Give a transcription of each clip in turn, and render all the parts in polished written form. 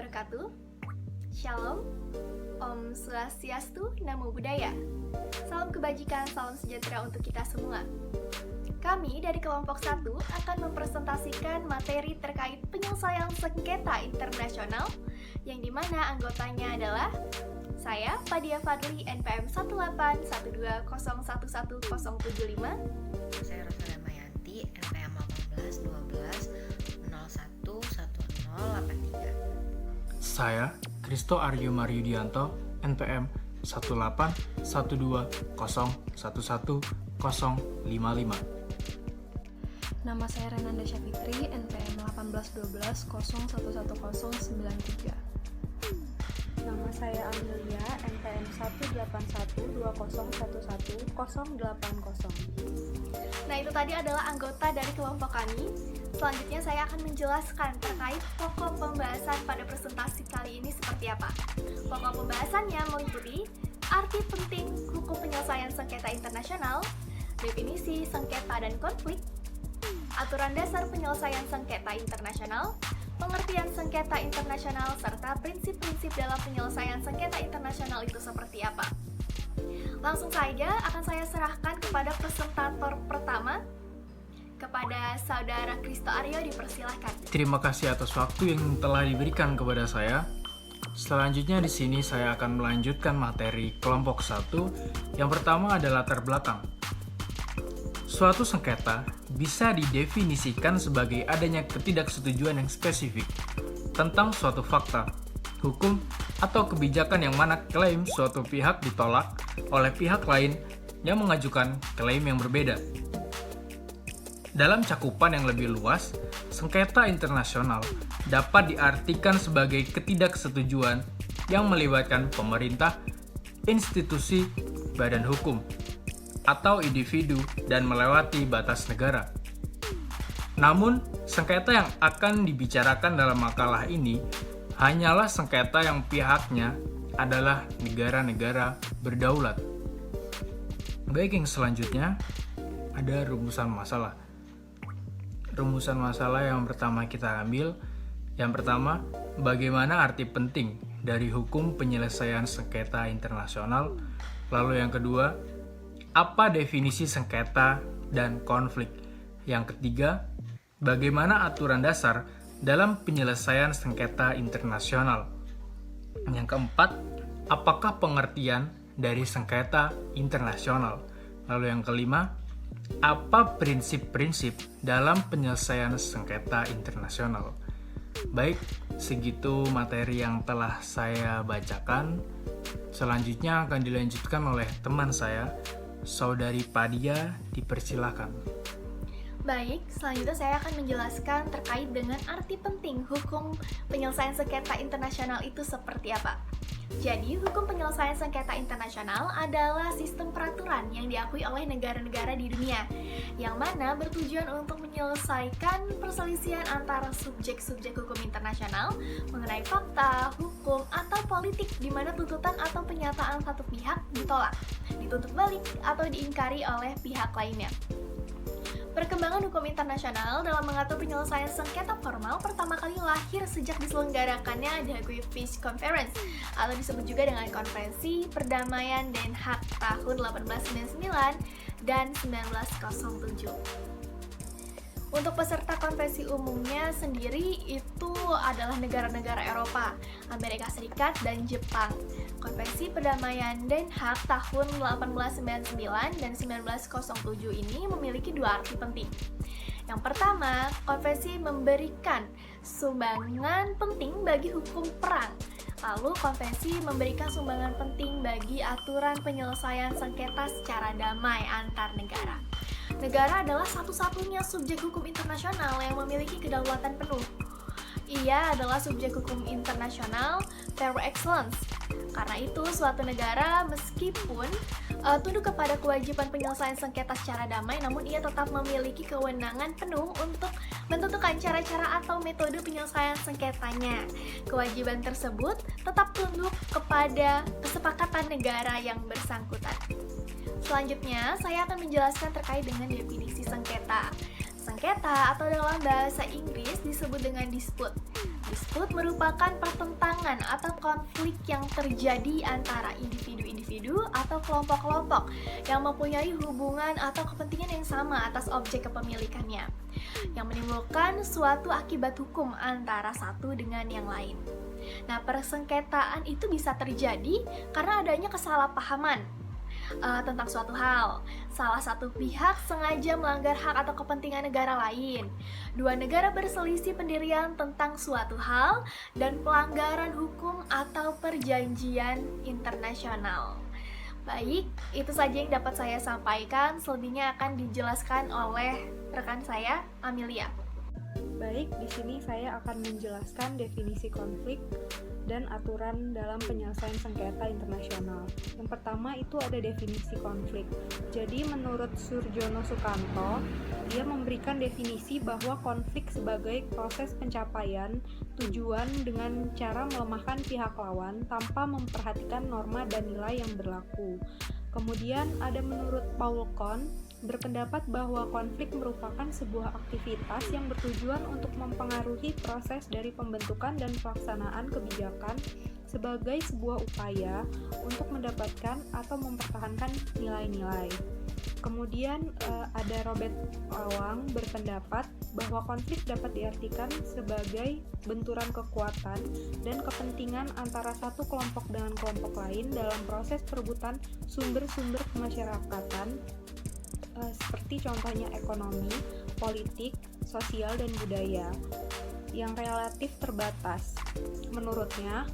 wabarakatuh. Shalom, Om Swastiastu, Namo Buddhaya. Salam kebajikan, salam sejahtera untuk kita semua. Kami dari kelompok 1 akan mempresentasikan materi terkait penyelesaian sengketa internasional yang dimana anggotanya adalah saya, Fadia Fadli, NPM 18120111075. Saya Rosalia Mayanti, NPM 1812011083. Saya, Kristo Aryo Maryudianto, NPM 18120111055. Nama saya Renanda Syafitri, NPM 1812011093. Nama saya Amelia, NPM 18120111080. Nah, itu tadi adalah anggota dari kelompok kami. Selanjutnya saya akan menjelaskan terkait pokok pembahasan pada presentasi kali ini seperti apa. Pokok pembahasannya meliputi arti penting hukum penyelesaian sengketa internasional, definisi sengketa dan konflik, aturan dasar penyelesaian sengketa internasional, pengertian sengketa internasional, serta prinsip-prinsip dalam penyelesaian sengketa internasional itu seperti apa. Langsung saja akan saya serahkan kepada presentator pertama, kepada Saudara Kristo Aryo, dipersilahkan. Terima kasih atas waktu yang telah diberikan kepada saya. Selanjutnya di sini saya akan melanjutkan materi kelompok 1. Yang pertama adalah latar belakang. Suatu sengketa bisa didefinisikan sebagai adanya ketidaksetujuan yang spesifik tentang suatu fakta, hukum, atau kebijakan yang mana klaim suatu pihak ditolak oleh pihak lain yang mengajukan klaim yang berbeda. Dalam cakupan yang lebih luas, sengketa internasional dapat diartikan sebagai ketidaksetujuan yang melibatkan pemerintah, institusi, badan hukum, atau individu dan melewati batas negara. Namun, sengketa yang akan dibicarakan dalam makalah ini hanyalah sengketa yang pihaknya adalah negara-negara berdaulat. Baik, yang selanjutnya ada rumusan masalah. Rumusan masalah yang pertama kita ambil. Yang pertama, bagaimana arti penting dari hukum penyelesaian sengketa internasional. Lalu yang kedua, apa definisi sengketa dan konflik. Yang ketiga, bagaimana aturan dasar dalam penyelesaian sengketa internasional. Yang keempat, apakah pengertian dari sengketa internasional. Lalu yang kelima, apa prinsip-prinsip dalam penyelesaian sengketa internasional. Baik, segitu materi yang telah saya bacakan. Selanjutnya akan dilanjutkan oleh teman saya, Saudari Fadia, dipersilakan. Baik, selanjutnya saya akan menjelaskan terkait dengan arti penting hukum penyelesaian sengketa internasional itu seperti apa. Jadi, hukum penyelesaian sengketa internasional adalah sistem peraturan yang diakui oleh negara-negara di dunia, yang mana bertujuan untuk menyelesaikan perselisihan antara subjek-subjek hukum internasional mengenai fakta, hukum, atau politik di mana tuntutan atau pernyataan satu pihak ditolak, dituntut balik, atau diingkari oleh pihak lainnya. Perkembangan hukum internasional dalam mengatur penyelesaian sengketa formal pertama kali lahir sejak diselenggarakannya The Hague Peace Conference atau disebut juga dengan Konferensi Perdamaian Den Haag tahun 1899 dan 1907. Untuk peserta konvensi umumnya sendiri itu adalah negara-negara Eropa, Amerika Serikat, dan Jepang. Konvensi Perdamaian Den Haag tahun 1899 dan 1907 ini memiliki dua arti penting. Yang pertama, konvensi memberikan sumbangan penting bagi hukum perang. Lalu, konvensi memberikan sumbangan penting bagi aturan penyelesaian sengketa secara damai antar negara. Negara adalah satu-satunya subjek hukum internasional yang memiliki kedaulatan penuh. Ia adalah subjek hukum internasional par excellence. Karena itu, suatu negara meskipun tunduk kepada kewajiban penyelesaian sengketa secara damai, namun ia tetap memiliki kewenangan penuh untuk menentukan cara-cara atau metode penyelesaian sengketanya. Kewajiban tersebut tetap tunduk kepada kesepakatan negara yang bersangkutan. Selanjutnya, saya akan menjelaskan terkait dengan definisi sengketa. Sengketa atau dalam bahasa Inggris disebut dengan dispute. Dispute merupakan pertentangan atau konflik yang terjadi antara individu-individu atau kelompok-kelompok yang mempunyai hubungan atau kepentingan yang sama atas objek kepemilikannya, yang menimbulkan suatu akibat hukum antara satu dengan yang lain. Nah, persengketaan itu bisa terjadi karena adanya kesalahpahaman tentang suatu hal. Salah satu pihak sengaja melanggar hak atau kepentingan negara lain. Dua negara berselisih pendirian tentang suatu hal dan pelanggaran hukum atau perjanjian internasional. Baik, itu saja yang dapat saya sampaikan. Selebihnya akan dijelaskan oleh rekan saya, Amelia. Baik, di sini saya akan menjelaskan definisi konflik dan aturan dalam penyelesaian sengketa internasional. Yang pertama itu ada definisi konflik. Jadi menurut Surjono Sukanto, dia memberikan definisi bahwa konflik sebagai proses pencapaian tujuan dengan cara melemahkan pihak lawan tanpa memperhatikan norma dan nilai yang berlaku. Kemudian ada menurut Paul Kohn, berpendapat bahwa konflik merupakan sebuah aktivitas yang bertujuan untuk mempengaruhi proses dari pembentukan dan pelaksanaan kebijakan sebagai sebuah upaya untuk mendapatkan atau mempertahankan nilai-nilai. Kemudian ada Robert Awang berpendapat bahwa konflik dapat diartikan sebagai benturan kekuatan dan kepentingan antara satu kelompok dengan kelompok lain dalam proses perebutan sumber-sumber kemasyarakatan, seperti contohnya ekonomi, politik, sosial, dan budaya yang relatif terbatas. Menurutnya,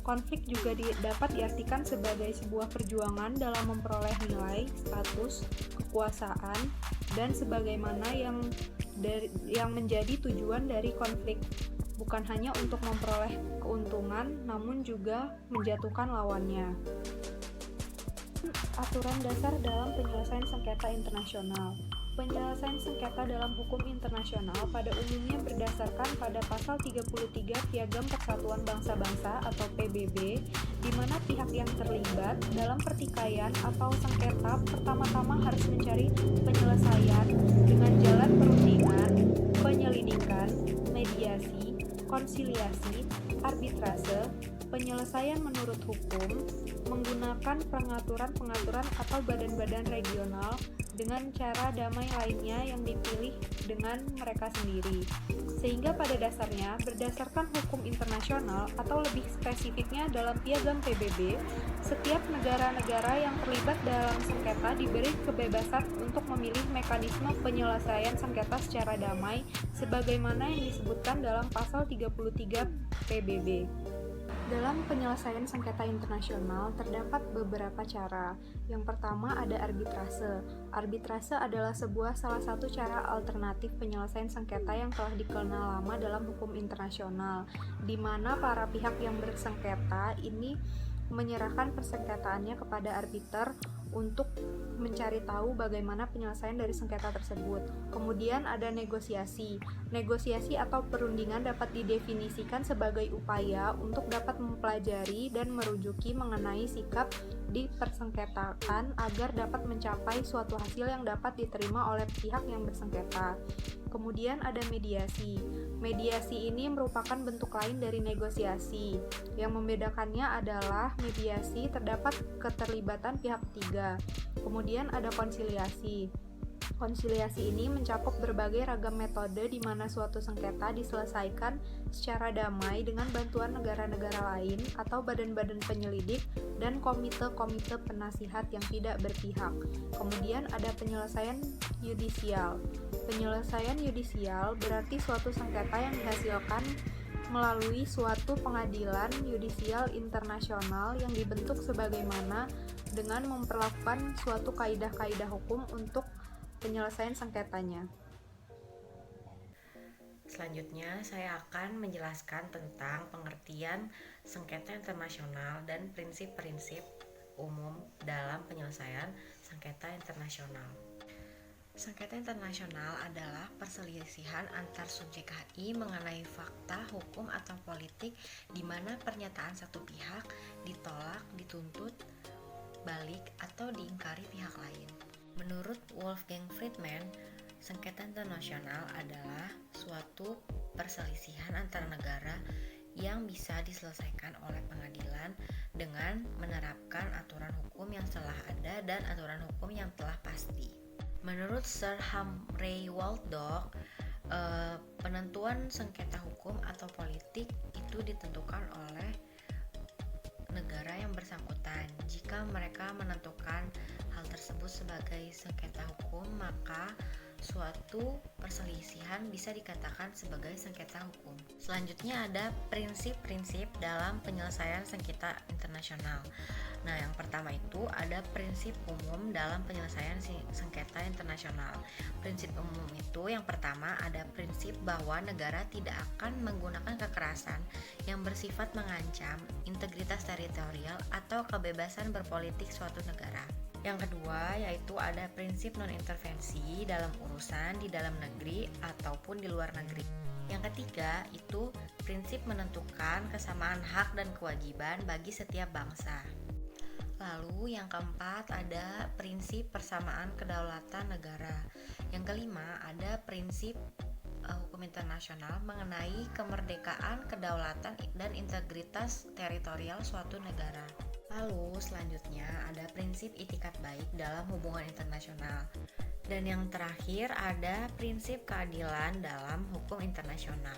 konflik juga dapat diartikan sebagai sebuah perjuangan dalam memperoleh nilai, status, kekuasaan, dan sebagaimana yang menjadi tujuan dari konflik, bukan hanya untuk memperoleh keuntungan, namun juga menjatuhkan lawannya. Aturan dasar dalam penyelesaian sengketa internasional. Penyelesaian sengketa dalam hukum internasional pada umumnya berdasarkan pada pasal 33 Piagam Persatuan Bangsa-Bangsa atau PBB, di mana pihak yang terlibat dalam pertikaian atau sengketa pertama-tama harus mencari penyelesaian dengan jalan perundingan, penyelidikan, mediasi, konsiliasi, arbitrase, penyelesaian menurut hukum, menggunakan pengaturan-pengaturan atau badan-badan regional dengan cara damai lainnya yang dipilih dengan mereka sendiri. Sehingga pada dasarnya, berdasarkan hukum internasional atau lebih spesifiknya dalam Piagam PBB, setiap negara-negara yang terlibat dalam sengketa diberi kebebasan untuk memilih mekanisme penyelesaian sengketa secara damai sebagaimana yang disebutkan dalam pasal 33 PBB. Dalam penyelesaian sengketa internasional terdapat beberapa cara. Yang pertama ada arbitrase. Arbitrase adalah salah satu cara alternatif penyelesaian sengketa yang telah dikenal lama dalam hukum internasional, di mana para pihak yang bersengketa ini menyerahkan persengketaannya kepada arbiter untuk mencari tahu bagaimana penyelesaian dari sengketa tersebut. Kemudian ada negosiasi. Negosiasi atau perundingan dapat didefinisikan sebagai upaya untuk dapat mempelajari dan merujuki mengenai sikap dipersengketakan agar dapat mencapai suatu hasil yang dapat diterima oleh pihak yang bersengketa. Kemudian ada mediasi. Mediasi ini merupakan bentuk lain dari negosiasi. Yang membedakannya adalah mediasi terdapat keterlibatan pihak ketiga. Kemudian ada konsiliasi. Konsiliasi ini mencakup berbagai ragam metode di mana suatu sengketa diselesaikan secara damai dengan bantuan negara-negara lain atau badan-badan penyelidik dan komite-komite penasihat yang tidak berpihak. Kemudian ada penyelesaian yudisial. Penyelesaian yudisial berarti suatu sengketa yang dihasilkan melalui suatu pengadilan yudisial internasional yang dibentuk sebagaimana dengan memperlakukan suatu kaidah-kaidah hukum untuk penyelesaian sengketanya. Selanjutnya, saya akan menjelaskan tentang pengertian sengketa internasional dan prinsip-prinsip umum dalam penyelesaian sengketa internasional. Sengketa internasional adalah perselisihan antar subjek HI mengenai fakta, hukum, atau politik di mana pernyataan satu pihak ditolak, dituntut balik, atau diingkari pihak lain. Menurut Wolfgang Friedman, Sengketa internasional adalah suatu perselisihan antar negara yang bisa diselesaikan oleh pengadilan dengan menerapkan aturan hukum yang telah ada dan aturan hukum yang telah pasti. Menurut Sir Humphrey Waldock, penentuan sengketa hukum atau politik itu ditentukan oleh negara yang bersangkutan. Jika mereka menentukan hal tersebut sebagai sengketa hukum, maka suatu perselisihan bisa dikatakan sebagai sengketa hukum. Selanjutnya ada prinsip-prinsip dalam penyelesaian sengketa internasional. Nah, yang pertama itu ada prinsip umum dalam penyelesaian sengketa internasional. Prinsip umum itu yang pertama ada prinsip bahwa negara tidak akan menggunakan kekerasan yang bersifat mengancam integritas teritorial atau kebebasan berpolitik suatu negara. Yang kedua yaitu ada prinsip non-intervensi dalam urusan di dalam negeri ataupun di luar negeri. Yang ketiga itu prinsip menentukan kesamaan hak dan kewajiban bagi setiap bangsa. Lalu yang keempat ada prinsip persamaan kedaulatan negara. Yang kelima ada prinsip hukum internasional mengenai kemerdekaan, kedaulatan, dan integritas teritorial suatu negara. Lalu selanjutnya ada prinsip itikat baik dalam hubungan internasional. Dan yang terakhir ada prinsip keadilan dalam hukum internasional.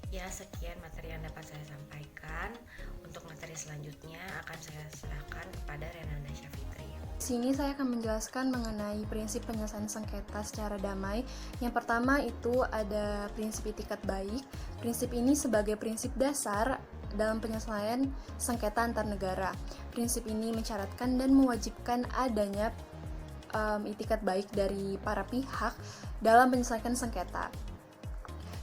Ya, sekian materi yang dapat saya sampaikan. Untuk materi selanjutnya akan saya serahkan kepada Renanda Syafitri. Di sini saya akan menjelaskan mengenai prinsip penyelesaian sengketa secara damai. Yang pertama itu ada prinsip itikat baik. Prinsip ini sebagai prinsip dasar dalam penyelesaian sengketa antar negara. Prinsip ini mensyaratkan dan mewajibkan adanya itikat baik dari para pihak dalam menyelesaikan sengketa.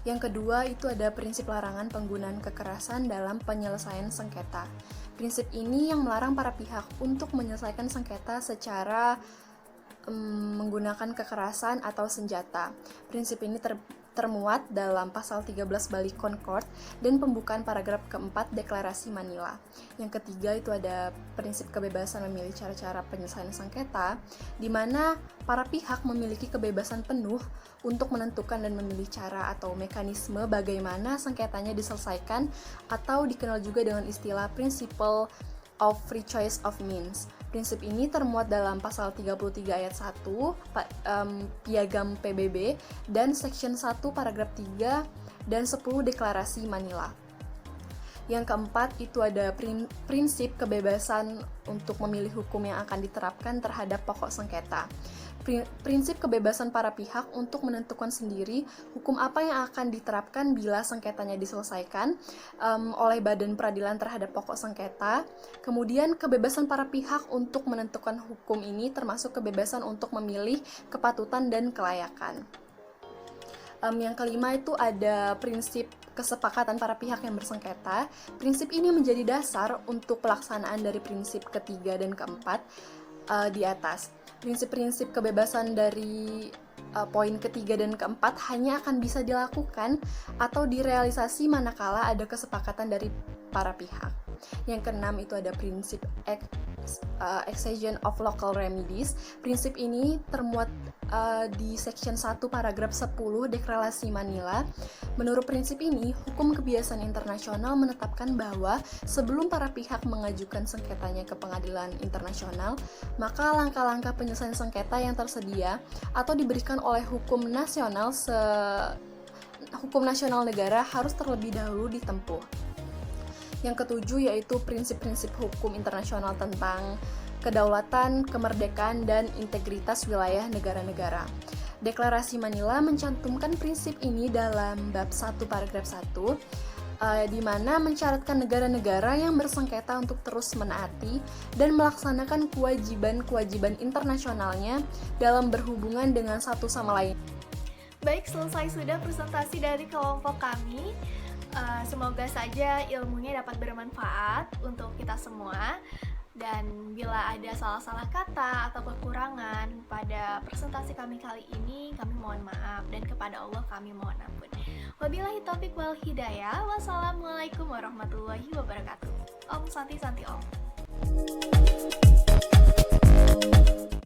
Yang kedua itu ada prinsip larangan penggunaan kekerasan dalam penyelesaian sengketa. Prinsip ini yang melarang para pihak untuk menyelesaikan sengketa secara menggunakan kekerasan atau senjata. Prinsip ini termuat dalam pasal 13 Bali Concord dan pembukaan paragraf keempat Deklarasi Manila. Yang ketiga itu ada prinsip kebebasan memilih cara-cara penyelesaian sengketa, di mana para pihak memiliki kebebasan penuh untuk menentukan dan memilih cara atau mekanisme bagaimana sengketanya diselesaikan, atau dikenal juga dengan istilah Principle of Free Choice of Means. Prinsip ini termuat dalam pasal 33 ayat 1 Piagam PBB dan Section 1 paragraf 3 dan 10 Deklarasi Manila. Yang keempat itu ada prinsip kebebasan untuk memilih hukum yang akan diterapkan terhadap pokok sengketa. Prinsip kebebasan para pihak untuk menentukan sendiri hukum apa yang akan diterapkan bila sengketanya diselesaikan oleh badan peradilan terhadap pokok sengketa. Kemudian kebebasan para pihak untuk menentukan hukum ini termasuk kebebasan untuk memilih kepatutan dan kelayakan. Yang kelima itu ada prinsip kesepakatan para pihak yang bersengketa. Prinsip ini menjadi dasar untuk pelaksanaan dari prinsip ketiga dan keempat di atas. Prinsip-prinsip kebebasan dari poin ketiga dan keempat hanya akan bisa dilakukan atau direalisasi manakala ada kesepakatan dari para pihak. Yang keenam itu ada prinsip excision of local remedies. Prinsip ini termuat di Section 1 paragraf 10 Deklarasi Manila. Menurut prinsip ini, hukum kebiasaan internasional menetapkan bahwa sebelum para pihak mengajukan sengketanya ke pengadilan internasional, maka langkah-langkah penyelesaian sengketa yang tersedia atau diberikan oleh hukum nasional negara harus terlebih dahulu ditempuh. Yang ketujuh yaitu prinsip-prinsip hukum internasional tentang kedaulatan, kemerdekaan, dan integritas wilayah negara-negara. Deklarasi Manila mencantumkan prinsip ini dalam bab 1 paragraf 1, di mana mensyaratkan negara-negara yang bersengketa untuk terus menaati dan melaksanakan kewajiban-kewajiban internasionalnya dalam berhubungan dengan satu sama lain. Baik, selesai sudah presentasi dari kelompok kami. Semoga saja ilmunya dapat bermanfaat untuk kita semua. Dan bila ada salah-salah kata atau kekurangan pada presentasi kami kali ini, kami mohon maaf, dan kepada Allah kami mohon ampun. Wabillahi taufiq wal hidayah. Wassalamualaikum warahmatullahi wabarakatuh. Om Santi Santi Om.